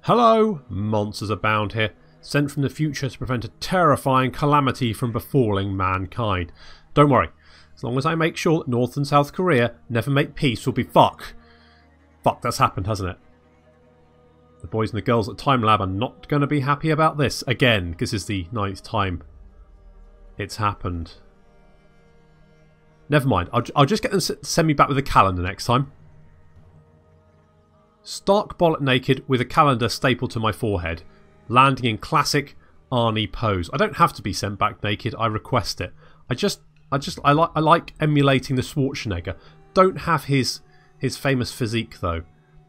Hello, monsters abound here, sent from the future to prevent a terrifying calamity from befalling mankind. Don't worry, as long as I make sure that North and South Korea never make peace, we'll be fuck. Fuck, that's happened, hasn't it? The boys and the girls at Time Lab are not going to be happy about this again, because this is the 9th time it's happened. Never mind, I'll just get them to send me back with a calendar next time. Stark bollock naked with a calendar stapled to my forehead, landing in classic Arnie pose. I don't have to be sent back naked, I request it. I like emulating the Schwarzenegger. Don't have his famous physique though.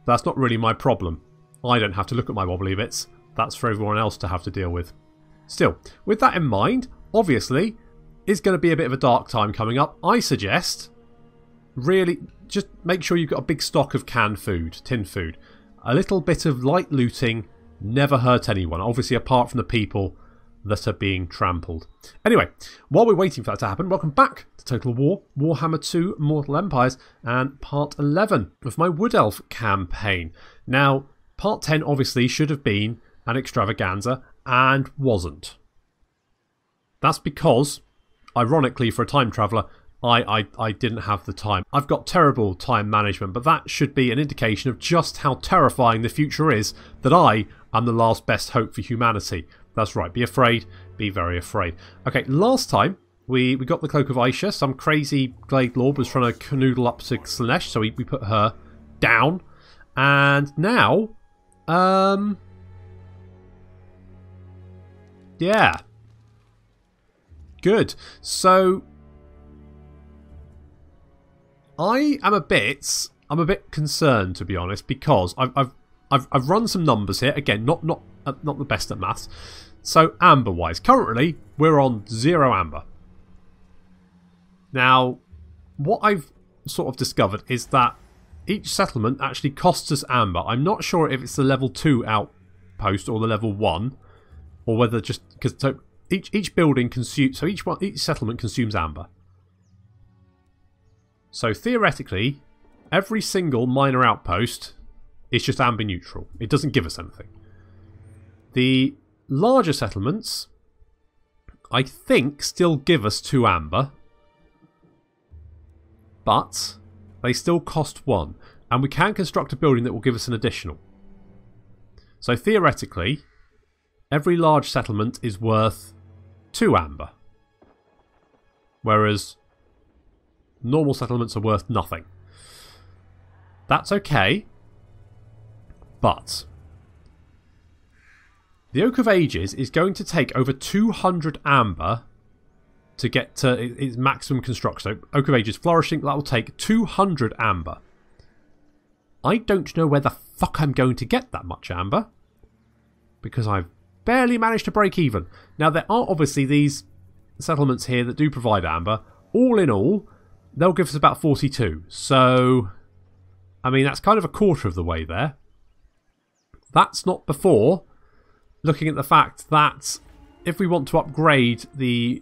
That's not really my problem. I don't have to look at my wobbly bits. That's for everyone else to have to deal with. Still, with that in mind, obviously, it's going to be a bit of a dark time coming up. I suggest, really, just make sure you've got a big stock of canned food, tin food. A little bit of light looting never hurt anyone, obviously apart from the people that are being trampled. Anyway, while we're waiting for that to happen, welcome back to Total War, Warhammer 2 Mortal Empires, and Part 11 of my Wood Elf campaign. Now, Part 10 obviously should have been an extravaganza, and wasn't. That's because, ironically for a time traveller, I didn't have the time. I've got terrible time management, but that should be an indication of just how terrifying the future is, that I am the last best hope for humanity. That's right, be afraid, be very afraid. Okay, last time we got the Cloak of Aisha. Some crazy Glade Lord was trying to canoodle up to Slaanesh, so we put her down. And now, yeah. Good. So I'm a bit concerned, to be honest, because I've run some numbers here. Again, not the best at maths. So amber wise, currently we're on 0 amber. Now, what I've sort of discovered is that each settlement actually costs us amber. I'm not sure if it's the level 2 outpost or the level 1, or whether just because so each building consumes, so each settlement consumes amber. So theoretically, every single minor outpost is just amber neutral. It doesn't give us anything. The larger settlements, I think, still give us 2 amber, but they still cost 1, and we can construct a building that will give us an additional. So theoretically, every large settlement is worth 2 amber, whereas normal settlements are worth nothing. That's okay, but the Oak of Ages is going to take over 200 amber to get to its maximum construction. So Oak of Ages flourishing, that will take 200 amber. I don't know where the fuck I'm going to get that much amber, because I've barely managed to break even. Now, there are obviously these settlements here that do provide amber. All in all, they'll give us about 42. So, I mean, that's kind of a quarter of the way there. That's not before looking at the fact that if we want to upgrade the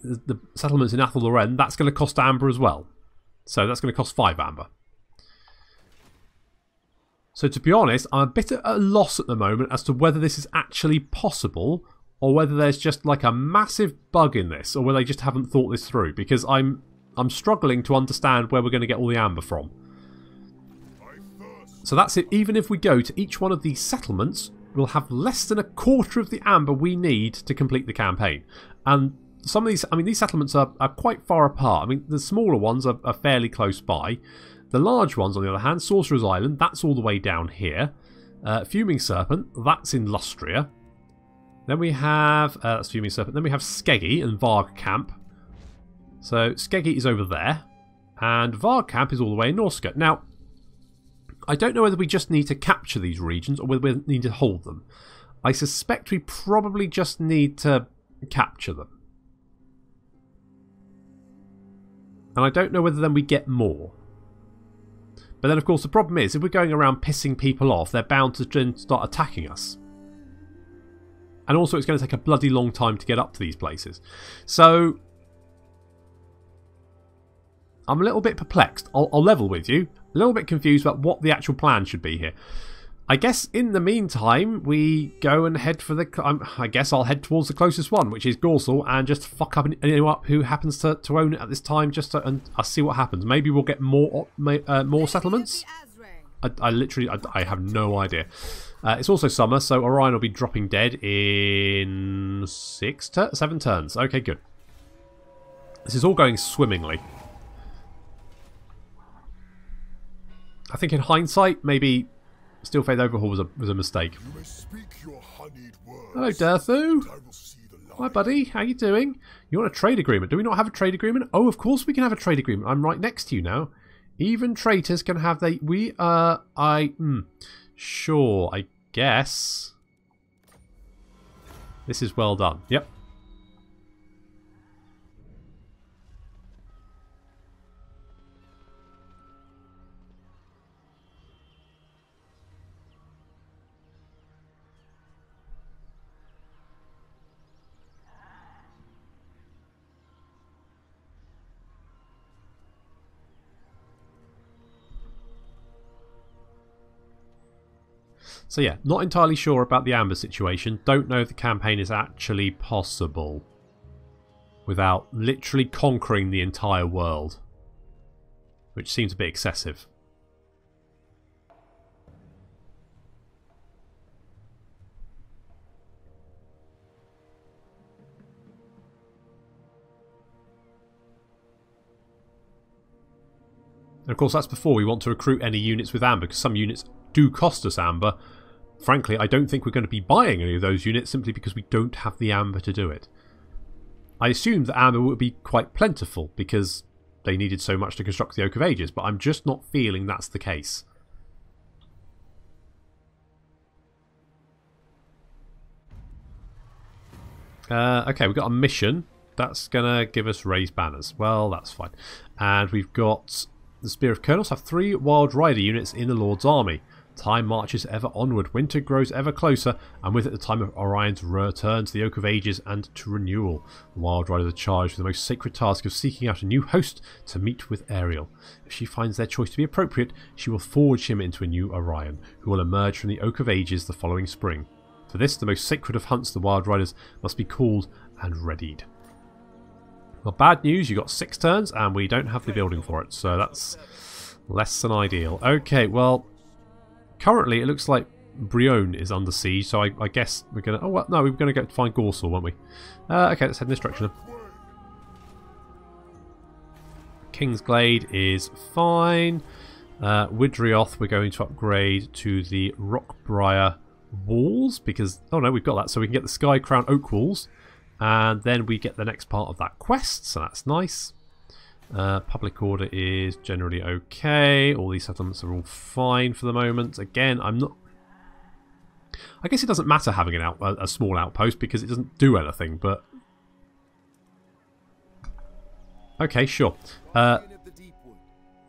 settlements in Athel Loren, that's going to cost amber as well. So that's going to cost 5 amber. So to be honest, I'm a bit at a loss at the moment as to whether this is actually possible, or whether there's just like a massive bug in this, or whether they just haven't thought this through, because I'm struggling to understand where we're going to get all the amber from. So that's it. Even if we go to each one of these settlements, we'll have less than a quarter of the amber we need to complete the campaign. And some of these, I mean, these settlements are quite far apart. I mean, the smaller ones are fairly close by. The large ones, on the other hand, Sorcerer's Island, that's all the way down here. Fuming Serpent, that's in Lustria. Then we have, that's Fuming Serpent. Then we have Skeggy and Varg Camp. So Skeggy is over there. And Varg Camp is all the way in Norska. Now, I don't know whether we just need to capture these regions or whether we need to hold them. I suspect we probably just need to capture them. And I don't know whether then we get more. But then, of course, the problem is, if we're going around pissing people off, they're bound to then start attacking us. And also, it's going to take a bloody long time to get up to these places. So, I'm a little bit perplexed. I'll level with you. A little bit confused about what the actual plan should be here. I guess in the meantime, we go and head for the... I guess I'll head towards the closest one, which is Gorsel, and just fuck up anyone up who happens to own it at this time, and I'll see what happens. Maybe we'll get more settlements. I have no idea. It's also summer, so Orion will be dropping dead in 7 turns. Okay, good. This is all going swimmingly. I think in hindsight, maybe Steel Faith Overhaul was a mistake. Hello, Durthu. Hi, buddy. How you doing? You want a trade agreement? Do we not have a trade agreement? Oh, of course we can have a trade agreement. I'm right next to you now. Even traitors can have sure, I guess. This is well done. Yep. So yeah, not entirely sure about the amber situation. Don't know if the campaign is actually possible without literally conquering the entire world, which seems a bit excessive. And of course that's before we want to recruit any units with amber, because some units do cost us amber. Frankly, I don't think we're going to be buying any of those units simply because we don't have the amber to do it. I assumed that amber would be quite plentiful because they needed so much to construct the Oak of Ages, but I'm just not feeling that's the case. Okay, we've got a mission. That's going to give us raised banners. Well, that's fine. And we've got the Spear of Crynsos. Have 3 Wild Rider units in the Lord's army. Time marches ever onward, winter grows ever closer, and with it the time of Orion's return to the Oak of Ages and to renewal. The Wild Riders are charged with the most sacred task of seeking out a new host to meet with Ariel. If she finds their choice to be appropriate, she will forge him into a new Orion, who will emerge from the Oak of Ages the following spring. For this, the most sacred of hunts, the Wild Riders must be called and readied. Well, bad news, you got 6 turns, and we don't have the building for it, so that's less than ideal. Okay, well, currently, it looks like Brion is under siege, so I guess we're going to... Oh, well, no, we're going to go find Gorsel, won't we? Okay, let's head in this direction. Kingsglade is fine. Widrioth, we're going to upgrade to the Rockbriar walls, because... Oh, no, we've got that, so we can get the Sky Crown Oak walls, and then we get the next part of that quest, so that's nice. Public order is generally okay. All these settlements are all fine for the moment. Again, I'm not... I guess it doesn't matter having a small outpost because it doesn't do anything, but... Okay, sure.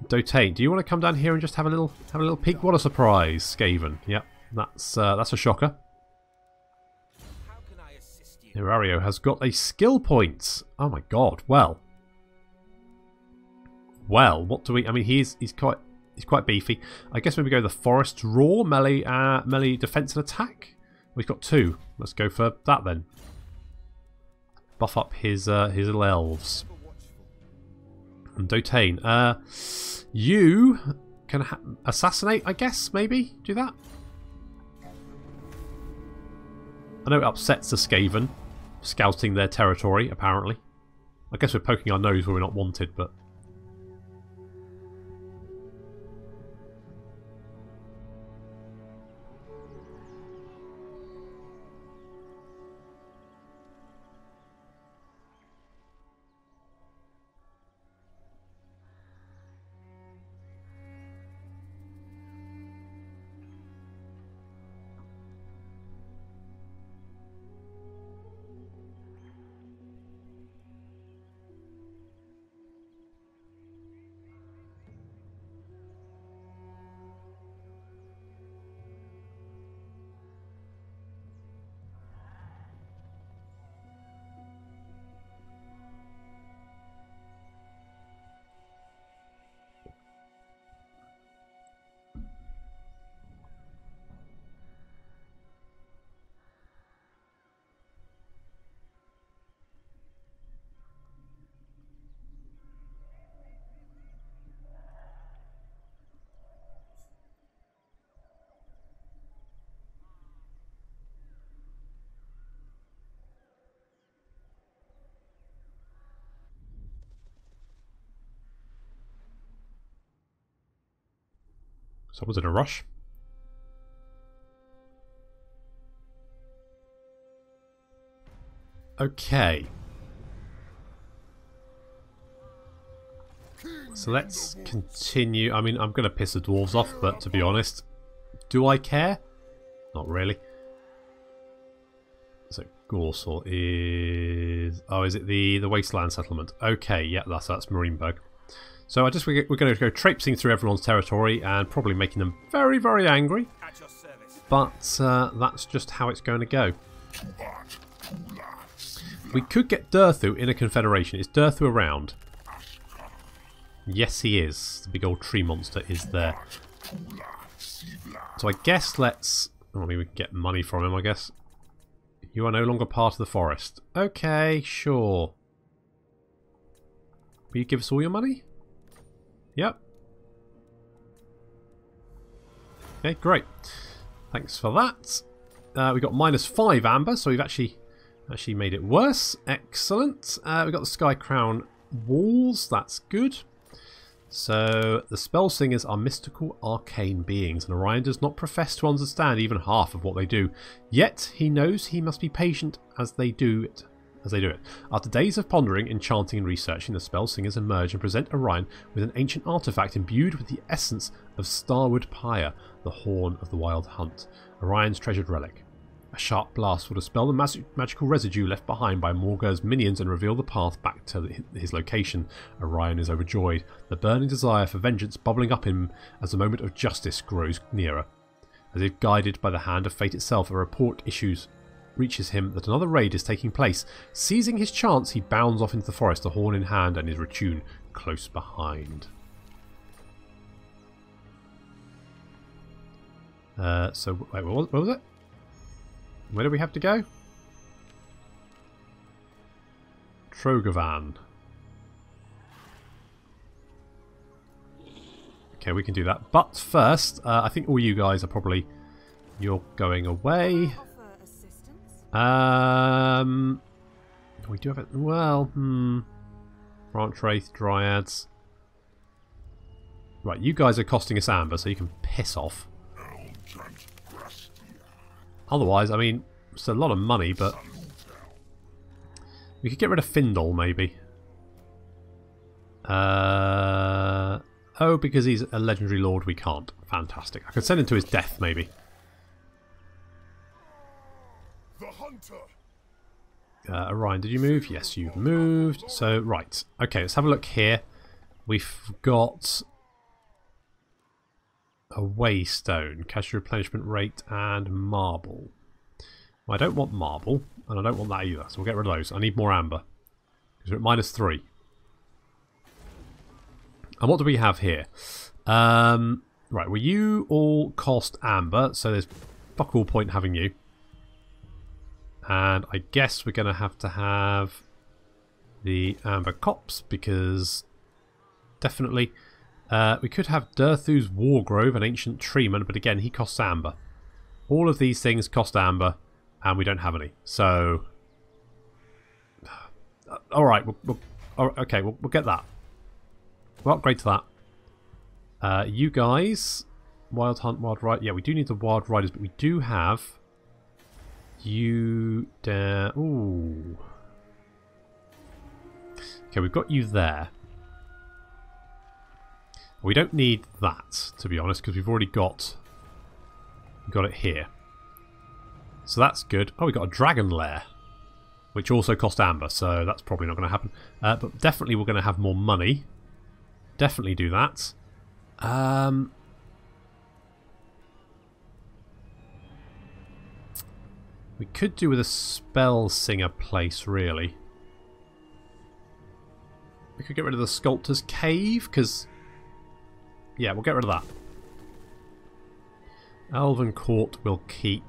Dotain, do you want to come down here and just have a little peek? What a surprise, Skaven. Yep, that's a shocker. Hilario has got a skill point. Oh my god, well... Well, what do we... I mean, he's quite beefy. I guess when we go the Forest Roar, melee defense and attack. We've got 2. Let's go for that then. Buff up his little elves. And Dotain, you can assassinate, I guess, maybe? Do that? I know it upsets the Skaven, scouting their territory, apparently. I guess we're poking our nose where we're not wanted, but... Someone's in a rush. Okay. So let's continue. I mean, I'm going to piss the dwarves off, but to be honest, do I care? Not really. So Gorsel is... Oh, is it the wasteland settlement? Okay, yeah, that's Marienburg. So we're going to go traipsing through everyone's territory and probably making them very, very angry. But that's just how it's going to go. We could get Durthu in a confederation. Is Durthu around? Yes, he is. The big old tree monster is there. So I guess let's... I mean, we can get money from him, I guess. You are no longer part of the forest. Okay, sure. Will you give us all your money? Yep. Okay, great. Thanks for that. We got -5 amber, so we've actually made it worse. Excellent. We got the Sky Crown walls. That's good. So the spell singers are mystical arcane beings, and Orion does not profess to understand even half of what they do. Yet he knows he must be patient as they do it. After days of pondering, enchanting and researching, the spell singers emerge and present Orion with an ancient artifact imbued with the essence of Starwood Pyre, the horn of the wild hunt, Orion's treasured relic. A sharp blast will dispel the magical residue left behind by Morgur's minions and reveal the path back to his location. Orion is overjoyed, the burning desire for vengeance bubbling up in him as the moment of justice grows nearer. As if guided by the hand of fate itself, a report reaches him that another raid is taking place. Seizing his chance, he bounds off into the forest, the horn in hand, and his Ratune close behind. So, wait, what was it? Where do we have to go? Trogovan. Okay, we can do that. But first, I think all you guys are probably... You're going away. We do have it. Well, Branch Wraith, Dryads. Right, you guys are costing us amber, so you can piss off. Otherwise, I mean, it's a lot of money, but we could get rid of Findle, maybe. Oh, because he's a legendary lord, we can't. Fantastic. I could send him to his death, maybe. Orion, did you move? Yes, you've moved. So, right. Okay, let's have a look here. We've got a waystone, cash replenishment rate, and marble. Well, I don't want marble, and I don't want that either, so we'll get rid of those. I need more amber, because we're at -3. And what do we have here? Right, well, you all cost amber, so there's fuck all point having you. And I guess we're going to have the amber cops, because definitely... we could have Durthu's Wargrove, an ancient treeman, but again, he costs amber. All of these things cost amber, and we don't have any. So, alright, okay, we'll get that. We'll upgrade to that. You guys, Wild Hunt, Wild Ride. Yeah, we do need the Wild Riders, but we do have you down. Ooh. Okay, we've got you there. We don't need that, to be honest, because we've already got it here. So that's good. Oh, we got a dragon lair, which also cost amber, so that's probably not going to happen. But definitely we're going to have more money. Definitely do that. We could do with a spell singer place, really. We could get rid of the sculptor's cave, because... Yeah, we'll get rid of that. Elven Court will keep.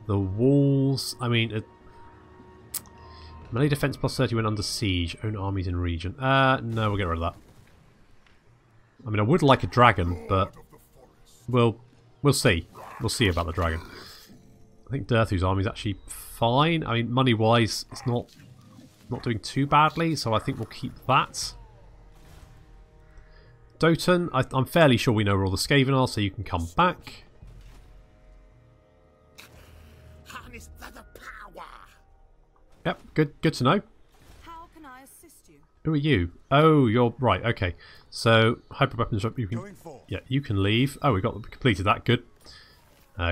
The walls... I mean... melee defense +30 when under siege. Own armies in region. No, we'll get rid of that. I mean, I would like a dragon, but... We'll see. We'll see about the dragon. I think Durthu's army is actually fine. I mean, money-wise, it's not doing too badly, so I think we'll keep that. Doten, I'm fairly sure we know where all the Skaven are, so you can come back. Yep, good to know. How can I assist you? Who are you? Oh, you're right. Okay, so hyper weapons. You can, yeah, you can leave. Oh, we completed that. Good.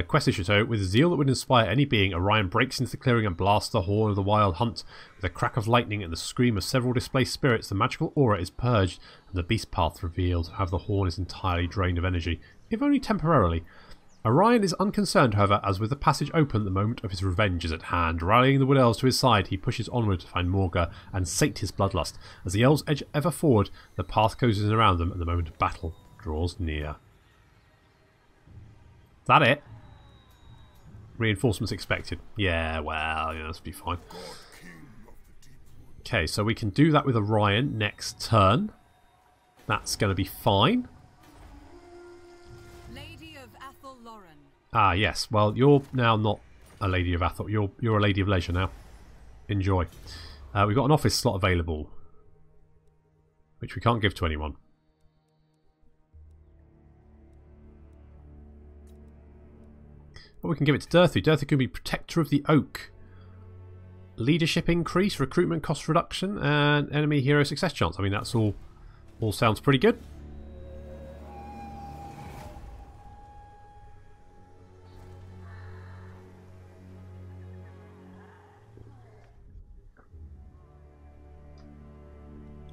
Quest issue. So, with a zeal that would inspire any being, Orion breaks into the clearing and blasts the horn of the wild hunt. With a crack of lightning and the scream of several displaced spirits, the magical aura is purged and the beast path revealed. However, the horn is entirely drained of energy, if only temporarily. Orion is unconcerned, however, as with the passage open, the moment of his revenge is at hand. Rallying the Wood Elves to his side, he pushes onward to find Morga and sate his bloodlust. As the Elves edge ever forward, the path closes in around them and the moment of battle draws near. Is that it? Reinforcements expected. Yeah, well, yeah, that'll be fine. Okay, so we can do that with Orion next turn. That's going to be fine. Ah, yes. Well, you're now not a Lady of Athol. You're a Lady of Leisure now. Enjoy. We've got an office slot available, which we can't give to anyone. But we can give it to Durthu. Durthu can be Protector of the Oak. Leadership increase, recruitment cost reduction, and enemy hero success chance. I mean, that's all sounds pretty good.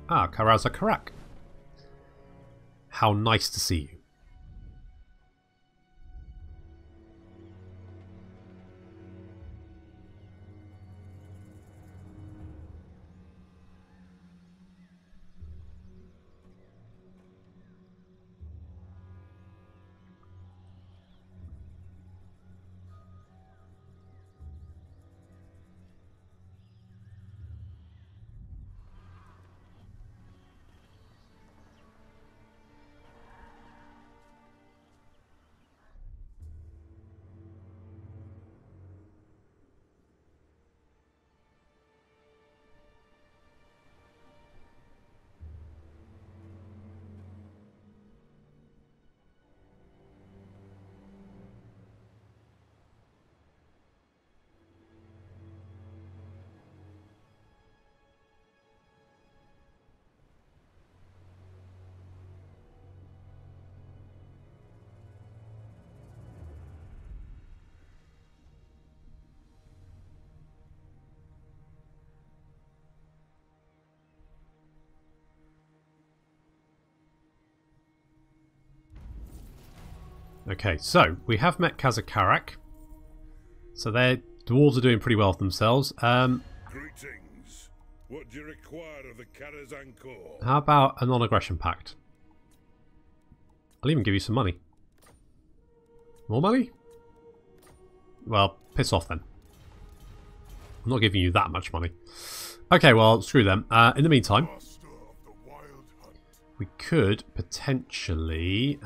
Ah, Karaza Karak. How nice to see you. Okay, so we have met Kazakarak. So the dwarves are doing pretty well for themselves. Greetings. What do you require of the Karazhan Corps? How about a non-aggression pact? I'll even give you some money. More money? Well, piss off then. I'm not giving you that much money. Okay, well, screw them. In the meantime, we could potentially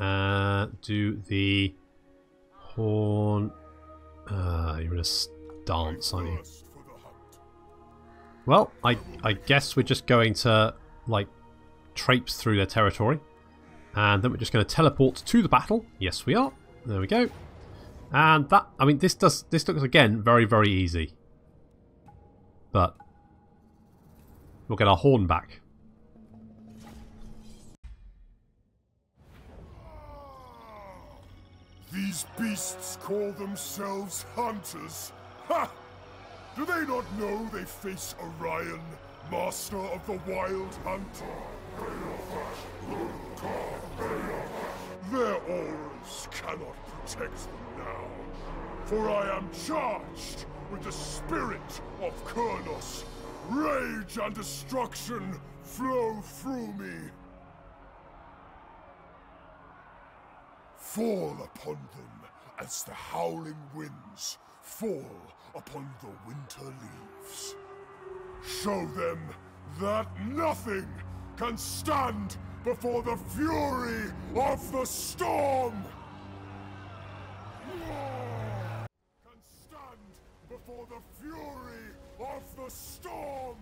do the horn. You're in a stance, aren't you? Well, I guess we're just going to like traipse through their territory, and then we're just going to teleport to the battle. Yes, we are. There we go. And that, I mean, this looks again very, very easy, but we'll get our horn back. These beasts call themselves hunters. Ha! Do they not know they face Orion, master of the wild hunt? Their auras cannot protect them now, for I am charged with the spirit of Crynsos. Rage and destruction flow through me. Fall upon them as the howling winds fall upon the winter leaves. Show them that nothing can stand before the fury of the storm! Can stand before the fury of the storm!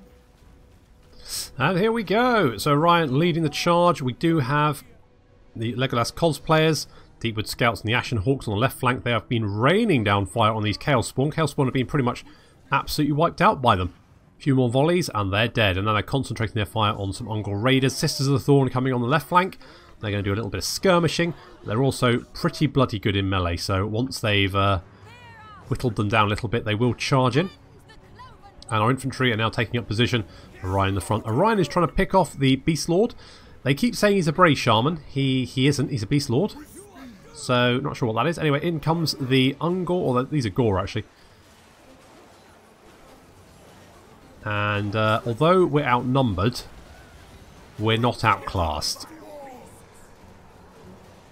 And here we go. So Orion leading the charge. We do have the Legolas cosplayers, Deepwood Scouts and the Ashen Hawks on the left flank, they have been raining down fire on these Chaos Spawn. Chaos Spawn have been pretty much absolutely wiped out by them. A few more volleys and they're dead. And then they're concentrating their fire on some Ungol Raiders. Sisters of the Thorn coming on the left flank. They're going to do a little bit of skirmishing. They're also pretty bloody good in melee. So once they've whittled them down a little bit, they will charge in. And our infantry are now taking up position. Orion in the front. Orion is trying to pick off the Beast Lord. They keep saying he's a Bray Shaman. He isn't. He's a Beast Lord. So, not sure what that is. Anyway, in comes the Ungor, or these are Gore actually. And although we're outnumbered, we're not outclassed.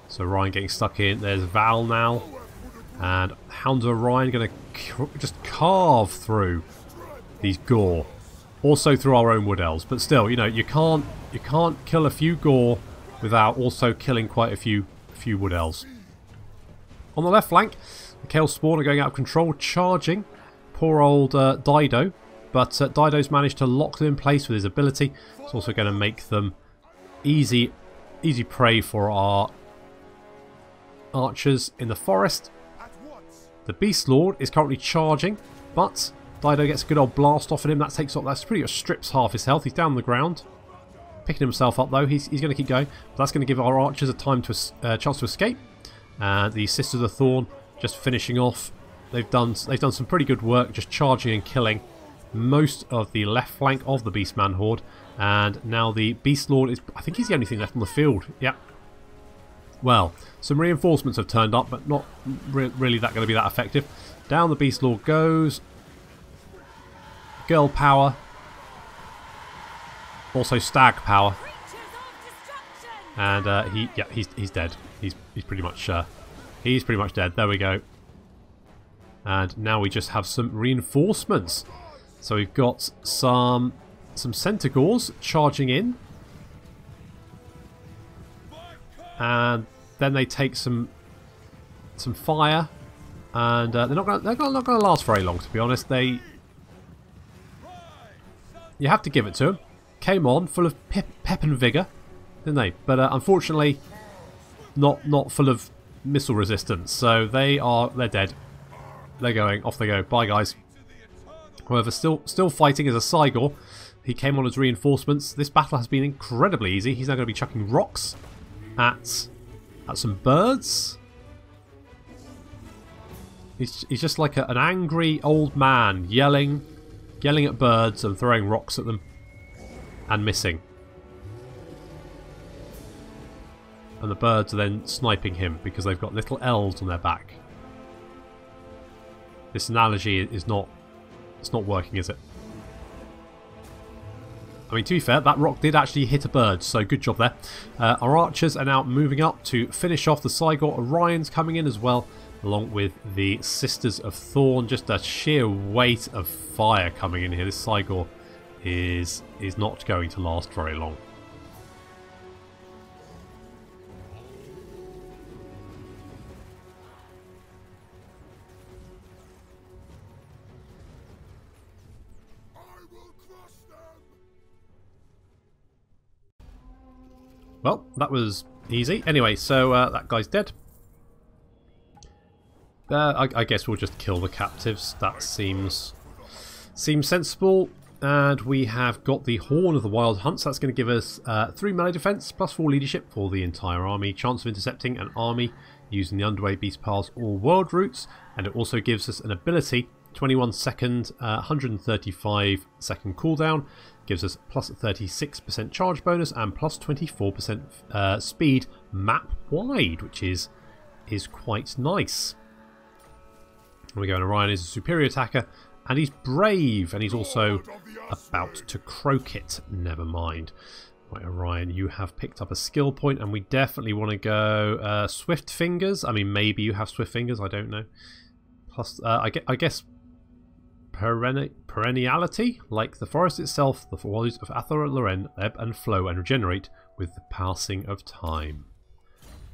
So Orion getting stuck in. There's Val now. And Hounds of Orion going to just carve through these Gore. Also through our own Wood Elves. But still, you know, you can't kill a few Gore without also killing quite a few Wood Elves. On the left flank, the Chaos Spawn are going out of control, charging poor old Dido. But Dido's managed to lock them in place with his ability. It's also going to make them easy prey for our archers in the forest. The Beast Lord is currently charging, but Dido gets a good old blast off at him. That's pretty much strips half his health. He's down on the ground. Picking himself up though. He's going to keep going. But that's going to give our archers a chance to escape. And the Sisters of the Thorn just finishing off. They've done some pretty good work just charging and killing most of the left flank of the Beastman horde. And now the Beast Lord is, I think he's the only thing left on the field. Yeah. Well, some reinforcements have turned up, but not really that going to be that effective. Down the Beast Lord goes. Girl power. Also stag power. And he's dead. He's pretty much dead. There we go. And now we just have some reinforcements. So we've got some Centaurs charging in. And then they take some fire. And they're not going to last very long, to be honest. You have to give it to them. Came on full of pep and vigour, didn't they? But unfortunately, not full of missile resistance. So they're dead. They're going. Off they go. Bye, guys. However, still fighting as a Cygor. He came on as reinforcements. This battle has been incredibly easy. He's now going to be chucking rocks at some birds. He's just like an angry old man yelling at birds and throwing rocks at them and missing. And the birds are then sniping him because they've got little elves on their back. This analogy is not working, is it? I mean, to be fair, that rock did actually hit a bird, so good job there. Our archers are now moving up to finish off the Cygor. Orion's coming in as well, along with the Sisters of Thorn. Just a sheer weight of fire coming in here. This Cygor is not going to last very long. Well, that was easy. Anyway, so that guy's dead. I guess we'll just kill the captives. That seems sensible. And we have got the Horn of the Wild Hunts. That's going to give us 3 melee defense plus 4 leadership for the entire army. Chance of intercepting an army using the Underway Beast Paths or world routes. And it also gives us an ability, 21 second, 135 second cooldown. Gives us plus 36% charge bonus and plus 24% speed map wide, which is quite nice. And we go, and Orion is a superior attacker, and he's brave, and he's also about to croak it. Never mind. Right, Orion, you have picked up a skill point, and we definitely want to go Swift Fingers. I mean, maybe you have Swift Fingers, I don't know. Plus, I guess perenniality, like the forest itself. The waters of Athor Loren ebb and flow and regenerate with the passing of time.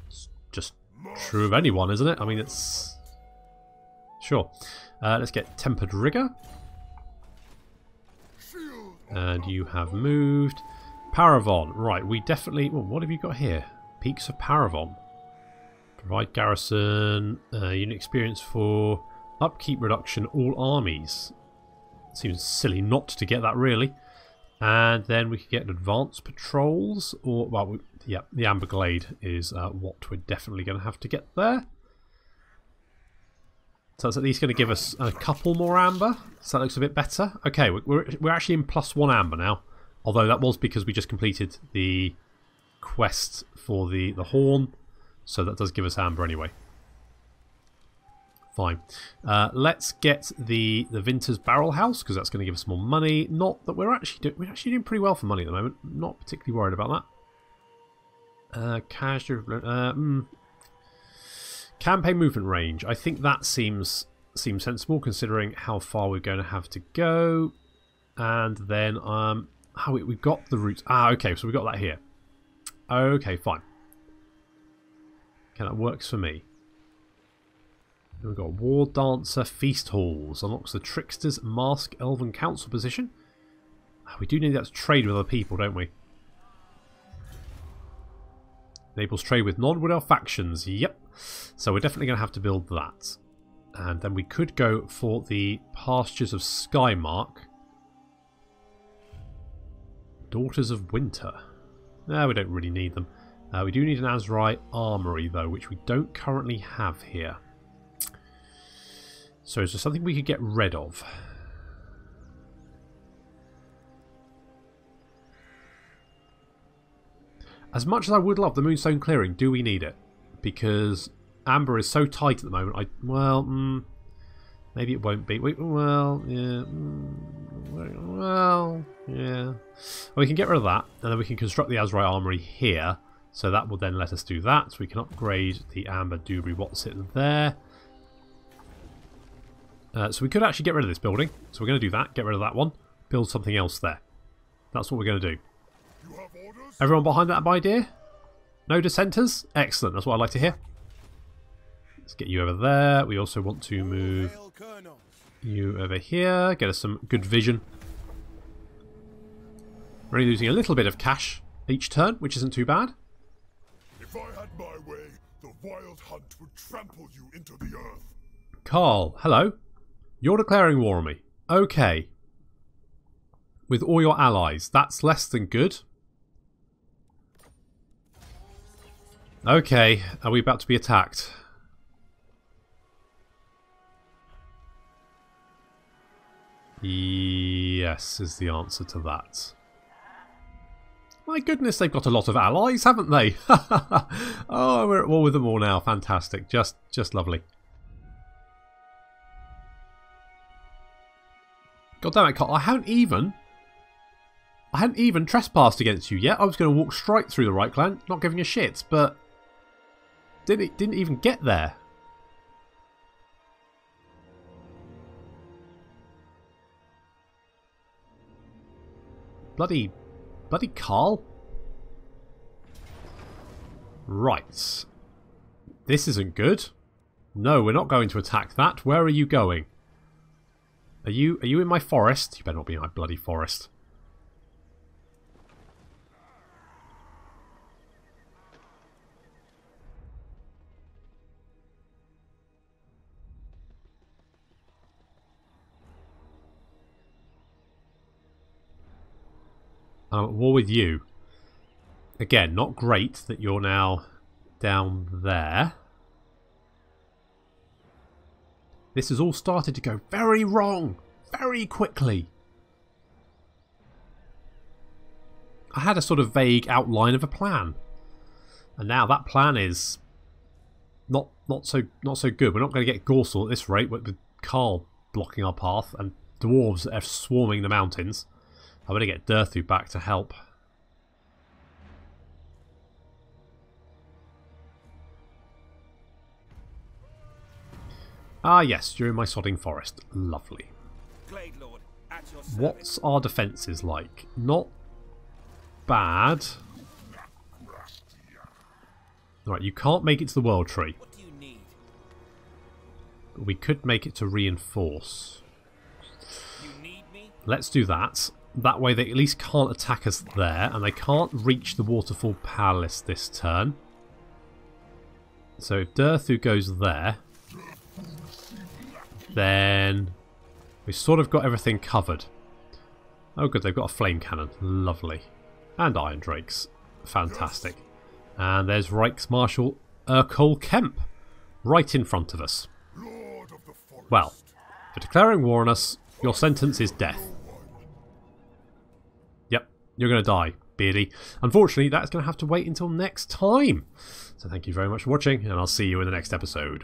It's just true of anyone, isn't it? I mean, it's... Sure. Let's get Tempered Rigor. And you have moved. Paravon. Right, we definitely... Well, what have you got here? Peaks of Paravon. Provide garrison, unit experience for upkeep reduction, all armies. Seems silly not to get that, really. And then we could get advanced patrols, or, well, yeah, the Amber Glade is what we're definitely going to have to get there. So that's at least going to give us a couple more amber. So that looks a bit better. Okay, we're actually in +1 amber now. Although that was because we just completed the quest for the horn. So that does give us amber anyway. Fine. Let's get the Vinter's Barrel House, because that's going to give us more money. Not that we're actually doing pretty well for money at the moment. Not particularly worried about that. Campaign movement range. I think that seems sensible considering how far we're going to have to go. And then we've got the routes. Okay, so we've got that here. Okay, fine. Okay, that works for me. Then we've got War Dancer Feast Halls. Unlocks the Trickster's Mask Elven Council position. We do need that to trade with other people, don't we? Enables trade with non-Wood Elf factions. Yep. So we're definitely going to have to build that. And then we could go for the Pastures of Skymark. Daughters of Winter. No, we don't really need them. We do need an Azrai Armory, though, which we don't currently have here. So is there something we could get rid of? As much as I would love the Moonstone Clearing, do we need it? Because amber is so tight at the moment. Maybe it won't be. Well, yeah. Well, yeah. Well, we can get rid of that, and then we can construct the Azrai Armory here. So that will then let us do that. So we can upgrade the Amber Dewberry What's It there. So we could actually get rid of this building. So we're going to do that. Get rid of that one. Build something else there. That's what we're going to do. Everyone behind that idea? No dissenters? Excellent. That's what I'd like to hear. Let's get you over there. We also want to move you over here. Get us some good vision. We're only losing a little bit of cash each turn, which isn't too bad. If I had my way, the wild hunt would trample you into the earth. Carl, hello. You're declaring war on me. Okay. With all your allies. That's less than good. Okay. Are we about to be attacked? Yes, is the answer to that. My goodness, they've got a lot of allies, haven't they? Oh, we're at war with them all now. Fantastic. Just lovely. God damn it, Carl. I hadn't even trespassed against you yet. I was going to walk straight through the right clan, not giving a shit, but didn't even get there. Bloody Carl. Right. This isn't good. No, we're not going to attack that. Where are you going? Are you in my forest? You better not be in my bloody forest. I'm at war with you. Again, not great that you're now down there. This has all started to go very wrong. Very quickly. I had a sort of vague outline of a plan. And now that plan is not so good. We're not going to get Gorsel at this rate with Carl blocking our path and dwarves that are swarming the mountains. I better get Dirthu back to help. Ah yes, you're in my sodding forest. Lovely. Lord, at your What's our defences like? Not bad. Right, you can't make it to the World Tree. What do you need? But we could make it to reinforce. You need me? Let's do that. That way they at least can't attack us there, and they can't reach the Waterfall Palace this turn. So Durthu goes there. Then we've sort of got everything covered. Oh good, they've got a flame cannon. Lovely. And iron drakes. Fantastic. And there's Reichsmarshal Urkel Kemp. Right in front of us. Well, for declaring war on us, your sentence is death. Yep, you're going to die, Beardy. Unfortunately, that's going to have to wait until next time. So thank you very much for watching, and I'll see you in the next episode.